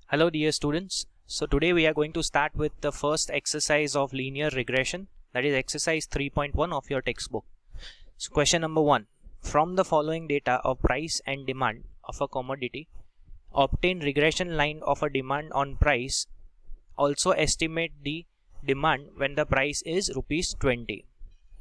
Hello dear students. So today we are going to start with the first exercise of linear regression, that is exercise 3.1 of your textbook. So question number 1. From the following data of price and demand of a commodity, obtain regression line of a demand on price. Also estimate the demand when the price is ₹20.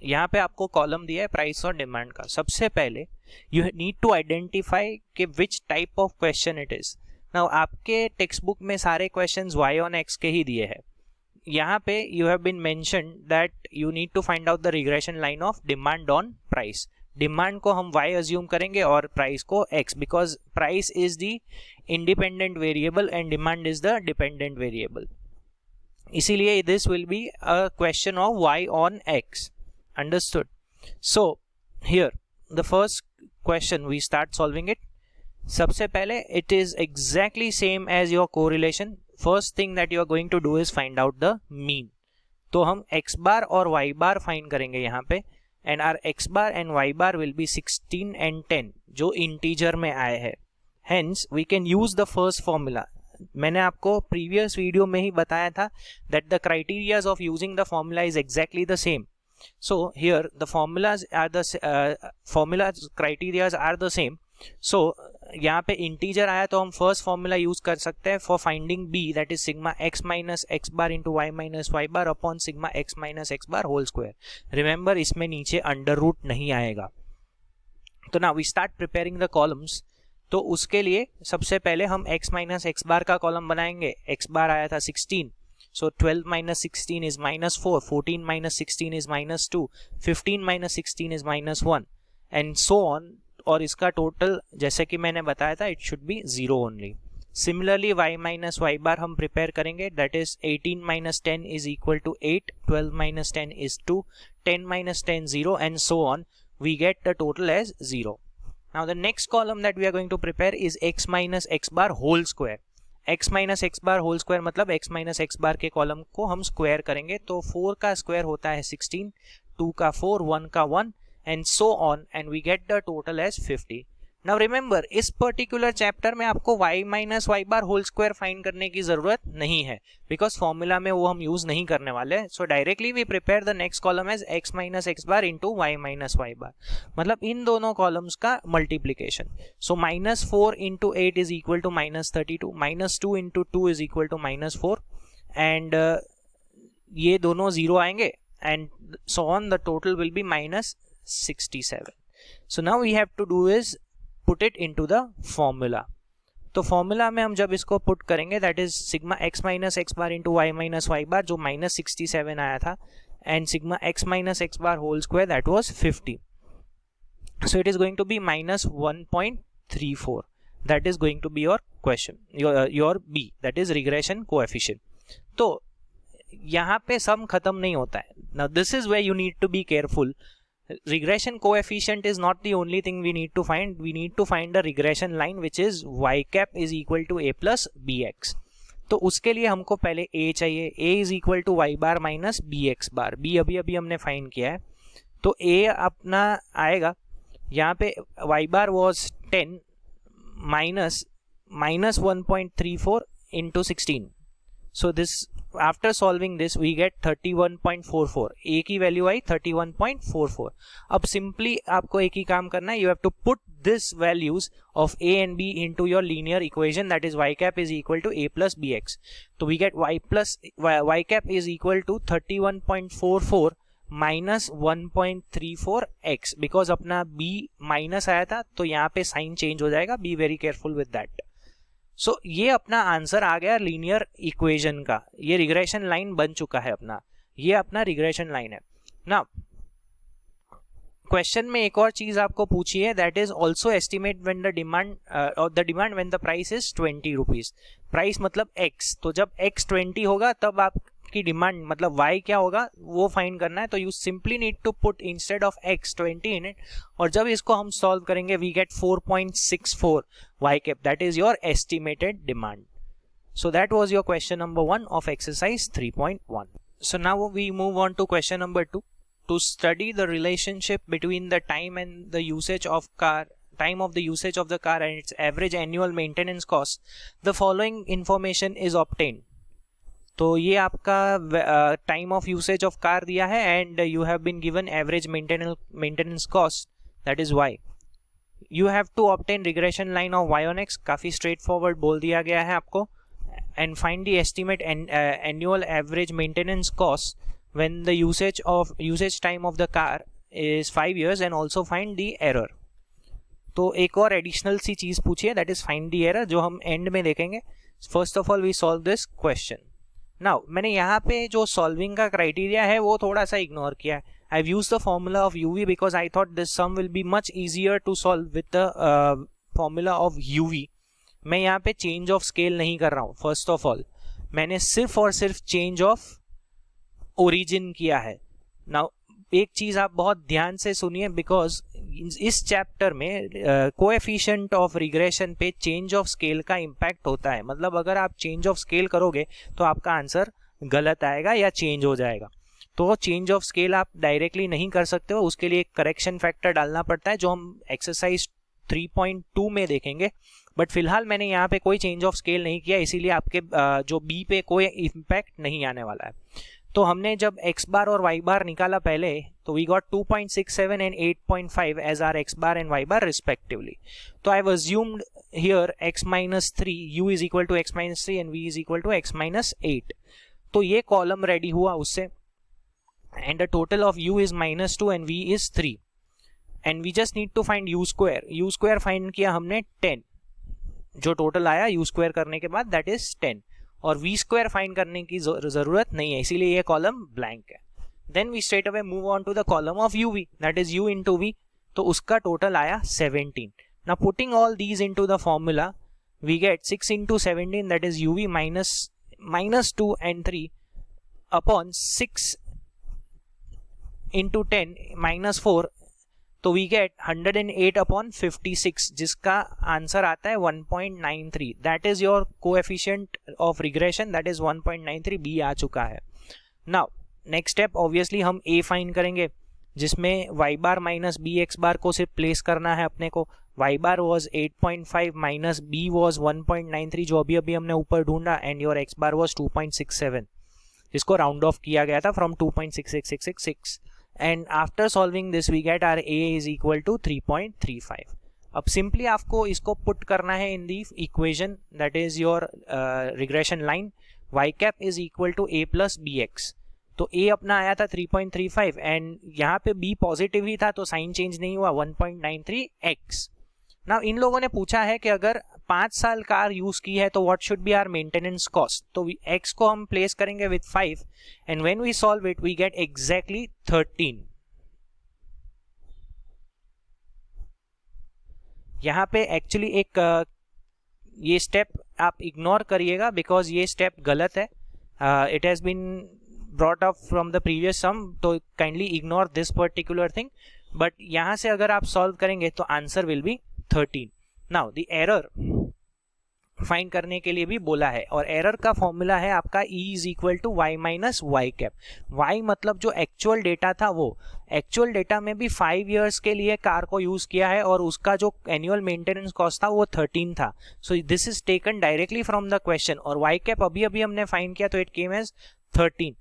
यहाँ पे आपको column दिया है price और demand का. सबसे पहले you need to identify कि which type of question it is. Now आपके टेक्स्ट बुक में सारे क्वेश्चंस y ऑन x के ही दिए हैं. यहाँ पे you have been mentioned that you need to find out the regression line of demand on price. Demand को हम y अज्यूम करेंगे और प्राइस को x, because price is the independent variable and demand is the dependent variable. इसीलिए this will be a question of y on x. Understood? So here the first question we start solving it. सबसे पहले it is exactly same as your correlation. First thing that you are going to do is find out the mean. तो हम x bar और y bar find करेंगे यहाँ पे, and our x bar and y bar will be 16 and 10 जो integer में आए हैं. Hence we can use the first formula. मैंने आपको previous video में ही बताया था that the criteria of using the formula is exactly the same. So here the formulas criteria are the same. So यहाँ पे integer आया तो हम first formula use कर सकते हैं for finding b, that is sigma x minus x bar into y minus y bar upon sigma x minus x bar whole square. Remember इसमें नीचे under root नहीं आएगा. तो now we start preparing the columns. तो उसके लिए सबसे पहले हम x minus x bar का column बनाएंगे. x bar आया था 16. So 12 minus 16 is minus 4, 14 minus 16 is minus 2, 15 minus 16 is minus 1 and so on. और इसका टोटल जैसे कि मैंने बताया था it should be 0 only. Similarly y minus y bar हम प्रिपेयर करेंगे, that is 18 minus 10 is equal to 8, 12 minus 10 is 2, 10 minus 10 0 and so on. We get the total as 0. Now the next column that we are going to prepare is x minus x bar whole square. x minus x bar whole square मतलब x minus x bar के column को हम square करेंगे. तो 4 का square होता है 16, 2 का 4, 1 का 1 and so on and we get the total as 50. Now remember इस पर्टिकुलर चैप्टर में आपको y minus y bar whole square find करने की जरूरत नहीं है बिकॉज फॉर्मूला में वो हम यूज नहीं करने वाले. So directly we prepare the next column as x minus x bar into y minus y bar, मतलब इन दोनों कॉलम्स का multiplication. So minus 4 into 8 is equal to minus 32, minus 2 into 2 is equal to minus 4 and ये दोनों zero आएंगे and so on. The total will be minus 67. So now we have to do is put it into the formula. तो formula में हम जब इसको put करेंगे that is sigma x minus x bar into y minus y bar जो minus 67 आया था and sigma x minus x bar whole square that was 50. So it is going to be minus 1.34. That is going to be your question, your b, that is regression coefficient. तो यहाँ पे सम खत्म नहीं होता है. Now this is where you need to be careful. Regression coefficient is not the only thing we need to find. We need to find a regression line which is y cap is equal to a plus bx. तो उसके लिए हमको पहले a चाहिए. a is equal to y bar minus bx bar. b अभी हमने find किया है तो a अपना आएगा यहाँ पे y bar was 10 minus 1.34 into 16. So this after solving this we get 31.44. a की वैल्यू आई 31.44. अब सिंपली आपको एक ही काम करना है. you have to put this values of a and b into your linear equation, that is y cap is equal to a plus bx. तो we get y cap is equal to 31.44 minus 1.34x. Because अपना b minus आया था तो यहाँ पे sign change हो जाएगा. Be very careful with that. So ये अपना आंसर आ गया लीनियर इक्वेशन का. ये रिग्रेशन लाइन बन चुका है अपना. ये अपना रिग्रेशन लाइन है. नाउ क्वेश्चन में एक और चीज आपको पूछी है, that is also estimate when the demand when the price is 20 rupees. Price मतलब x. तो जब x 20 होगा तब आपकी डिमांड मतलब y क्या होगा वो फाइंड करना है. तो you simply need to put instead of x 20 in it. और जब इसको हम सॉल्व करेंगे we get 4.64 y cap, that is your estimated demand. So that was your question number 1 of exercise 3.1. So now we move on to question number 2. To study the relationship between the time and the usage of car, time of the usage of the car and its average annual maintenance cost, the following information is obtained. तो ये आपका time of usage of car दिया है and you have been given average maintenance cost, that is y. You have to obtain regression line of y on x, काफ़ी straight forward बोल दिया गया है आपको. And find the estimate annual average maintenance cost when the usage time of the car is 5 years and also find the error. तो एक और additional सी चीज़ पूछी है, that is find the error, जो हम एंड में देखेंगे. First of all we solve this question. Now मैंने यहाँ पे जो सॉल्विंग का क्राइटेरिया है वो थोड़ा सा इग्नोर किया है. I have used the formula of UV because I thought this sum will be much easier to solve with the formula of UV. मैं यहाँ पे चेंज ऑफ स्केल नहीं कर रहा हूँ. फर्स्ट ऑफ ऑल मैंने सिर्फ और सिर्फ चेंज ऑफ ओरिजिन किया है. नाउ एक चीज आप बहुत ध्यान से सुनिए, बिकॉज इस चैप्टर में कोएफिशिएंट ऑफ रिग्रेशन पे चेंज ऑफ स्केल का इम्पैक्ट होता है. मतलब अगर आप चेंज ऑफ स्केल करोगे तो आपका आंसर गलत आएगा या चेंज हो जाएगा. तो चेंज ऑफ स्केल आप डायरेक्टली नहीं कर सकते हो, उसके लिए एक करेक्शन फैक्टर डालना पड़ता है जो हम एक्सरसाइज 3.2 में देखेंगे. बट फिलहाल मैंने यहाँ पे कोई चेंज ऑफ स्केल नहीं किया, इसीलिए आपके जो बी पे कोई इम्पैक्ट नहीं आने वाला है. तो हमने जब x बार और y बार निकाला पहले, तो we got 2.67 and 8.5 as our x bar and y bar respectively. तो I have assumed here x minus 3, u is equal to x minus 3 and v is equal to x minus 8. तो ये column ready हुआ उससे, and the total of u is minus 2 and v is 3. And we just need to find u square. u square find किया हमने 10, जो total आया u square करने के बाद दैट इज 10. और v स्क्वायर फाइंड करने की जरूरत नहीं है, इसीलिए ये कॉलम ब्लैंक है. Then we straight away move on to the column of uv, that is u into v. तो उसका टोटल आया 17. Now putting all these into the formula we get 6 into 17, that is uv minus 2 and 3 upon 6 into 10 minus 4. तो we get 108 upon 56, जिसका answer आता है 1.93. That is your coefficient of regression, that is 1.93. B आ चुका है. Now next step obviously हम ए find करेंगे, जिसमें y बार माइनस बी एक्स बार को सिर्फ प्लेस करना है अपने को. y bar was 8.5 minus b was 1.93, जो अभी अभी हमने ऊपर ढूंढा, and your x bar was 2.67, जिसको राउंड ऑफ किया गया था from 2.66666. and after solving this we get our a is equal to 3.35. अब सिंपली आपको इसको पुट करना है in the equation, that is your regression line. y cap is equal to a plus b x. तो a अपना आया था 3.35 and यहाँ पे b पॉजिटिव ही था, तो साइन चेंज नहीं हुआ, 1.93x. नाउ इन लोगों ने पूछा है कि अगर 5 साल कार यूज की है तो what should be our maintenance cost. तो x को हम प्लेस करेंगे with 5 and when we solve it we get exactly 13. यहाँ पे एक्चुअली एक ये स्टेप आप इग्नोर करिएगा बिकॉज ये स्टेप गलत है. It has been brought up from the previous sum, तो kindly ignore this particular thing. But यहाँ से अगर आप सॉल्व करेंगे तो answer will be 13. Now the error find करने के लिए भी बोला है, और एरर का फॉर्मूला है आपका e is equal to y minus y cap. y मतलब जो एक्चुअल डेटा था, वो एक्चुअल डेटा में भी 5 years के लिए कार को यूज किया है और उसका जो एनुअल मेंटेनेंस कॉस्ट था वो 13 था. So this is taken directly from the question, और y कैप अभी अभी हमने फाइंड किया तो इट केम एज 13.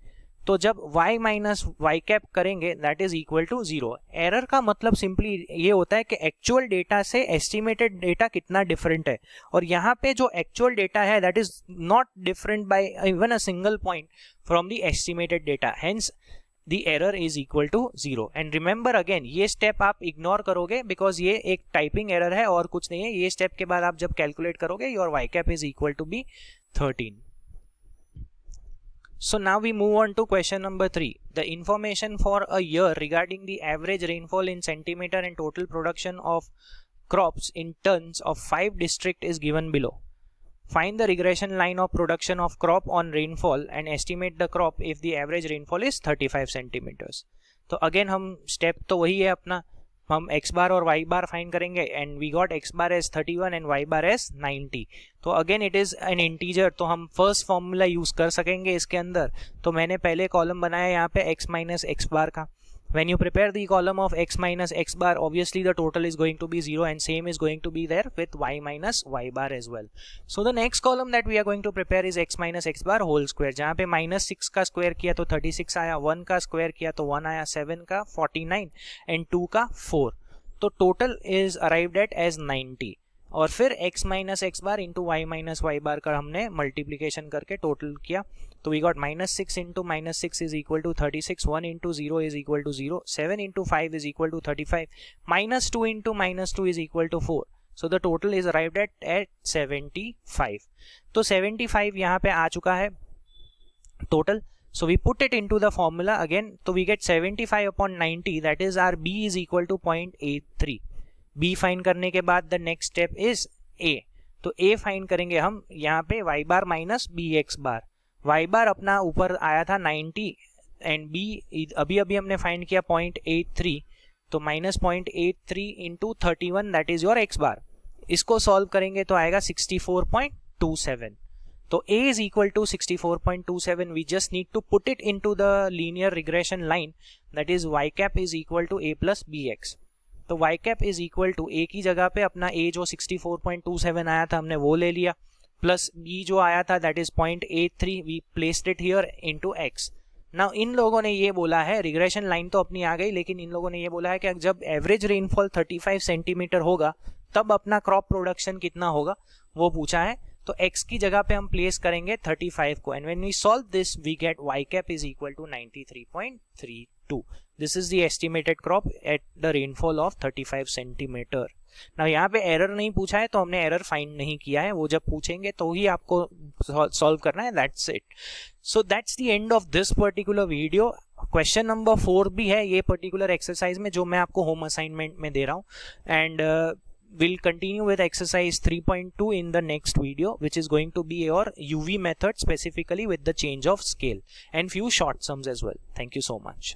तो जब y माइनस वाई कैप करेंगे that is equal to 0. Error का मतलब सिंपली ये होता है कि एक्चुअल डेटा से एस्टिमेटेड डेटा कितना डिफरेंट है, और यहाँ पे जो एक्चुअल डेटा है that is not different by even a single point from the estimated data, hence the error is equal to 0. And remember again, ये स्टेप आप इग्नोर करोगे बिकॉज ये एक टाइपिंग एरर है और कुछ नहीं है. ये स्टेप के बाद आप जब कैलकुलेट करोगे your y cap is equal to be 13. So now we move on to question number 3. The information for a year regarding the average rainfall in centimeter and total production of crops in tons of 5 districts is given below. Find the regression line of production of crop on rainfall and estimate the crop if the average rainfall is 35 centimeters. तो again हम step तो वही है अपना, हम x bar और y bar find करेंगे and we got x bar as 31 and y bar as 90. तो again it is an integer, तो हम फर्स्ट फॉर्मूला यूज कर सकेंगे इसके अंदर. तो मैंने पहले कॉलम बनाया यहाँ पे x माइनस एक्स बार का, when you prepare the column of x minus x bar, obviously the total is going to be 0 and same is going to be there with y minus y bar as well. So the next column that we are going to prepare is x minus x bar whole square, जहाँ पे minus 6 का square किया तो 36 आया, 1 का square किया तो 1 आया, 7 का 49 and 2 का 4. तो total is arrived at as 90. और फिर x minus x bar into y minus y bar का हमने मल्टीप्लीकेशन करके टोटल किया, तो we got -6 into -6 is equal to 36, 1 into 0 is equal to 0, 7 into 5 is equal to 35, -2 into -2 is equal to 4. So the total is arrived at 75. तो 75 यहाँ पे आ चुका है total. So we put it into the formula again. So we get 75 upon 90, that is our B is equal to 0.83. B find करने के बाद the next step is A. तो A फाइंड करेंगे हम यहाँ पे y बार माइनस बी एक्स बार. y बार अपना ऊपर आया था 90 एंड B अभी हमने फाइंड किया 0.83, तो minus 0.83 into 31 that is your x बार. इसको सॉल्व करेंगे तो आएगा 64.27. तो A is equal to 64.27. We just need to put it into the linear regression line, that is y cap is equal to A plus bx. तो y cap is equal to A की जगह पे अपना A जो 64.27 आया था हमने वो ले लिया, प्लस B जो आया था that is 0.83, we placed it here into x. Now इन लोगों ने ये बोला है, रिग्रेशन लाइन तो अपनी आ गई, लेकिन इन लोगों ने ये बोला है कि जब एवरेज रेनफॉल 35 सेंटीमीटर होगा तब अपना क्रॉप प्रोडक्शन कितना होगा वो पूछा है. तो x की जगह पे हम प्लेस करेंगे 35 को, and when we solve this we get y cap is equal to 93.32. This is the estimated crop at the rainfall of 35 centimetre. Now यहाँ पे एरर नहीं पूछा है तो हमने एरर फाइंड नहीं किया है, वो जब पूछेंगे तो ही आपको सॉल्व करना है. That's it. So that's the end of this particular video. Question number 4 भी है ये पर्टिकुलर एक्सरसाइज में जो मैं आपको होम असाइनमेंट में दे रहा हूँ, and we'll continue with exercise 3.2 in the next video, which is going to be your UV method specifically with the change of scale and few short sums as well. Thank you so much.